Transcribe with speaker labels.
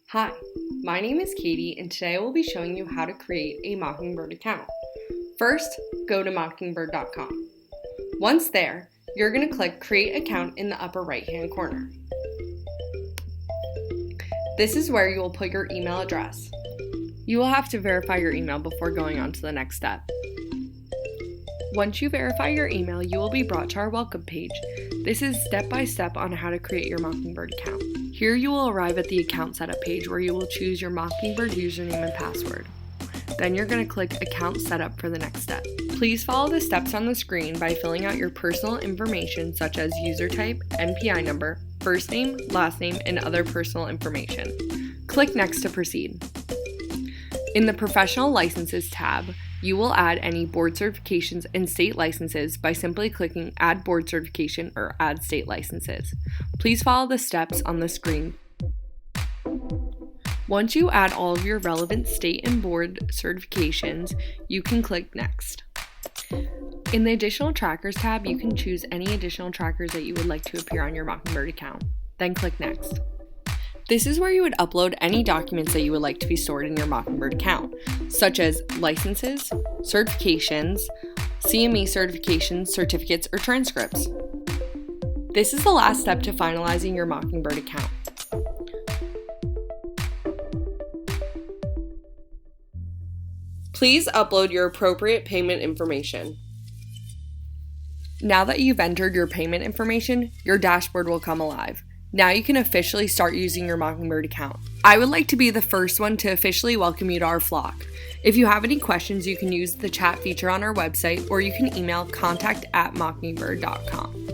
Speaker 1: Hi, my name is Katie, and today I will be showing you how to create a Mocingbird account. First, go to mocingbird.com. Once there, you're going to click Create Account in the upper right-hand corner. This is where you will put your email address. You will have to verify your email before going on to the next step. Once you verify your email, you will be brought to our welcome page. This is step-by-step on how to create your Mocingbird account. Here you will arrive at the account setup page where you will choose your Mocingbird username and password. Then you're going to click Account Setup for the next step. Please follow the steps on the screen by filling out your personal information such as user type, NPI number, first name, last name, and other personal information. Click Next to proceed. In the Professional Licenses tab, you will add any board certifications and state licenses by simply clicking Add Board Certification or Add State Licenses. Please follow the steps on the screen. Once you add all of your relevant state and board certifications, you can click Next. In the Additional Trackers tab, you can choose any additional trackers that you would like to appear on your Mocingbird account. Then click Next. This is where you would upload any documents that you would like to be stored in your Mocingbird account, such as licenses, certifications, CME certifications, certificates, or transcripts. This is the last step to finalizing your Mocingbird account. Please upload your appropriate payment information. Now that you've entered your payment information, your dashboard will come alive. Now you can officially start using your Mocingbird account. I would like to be the first one to officially welcome you to our flock. If you have any questions, you can use the chat feature on our website, or you can email contact@mocingbird.com.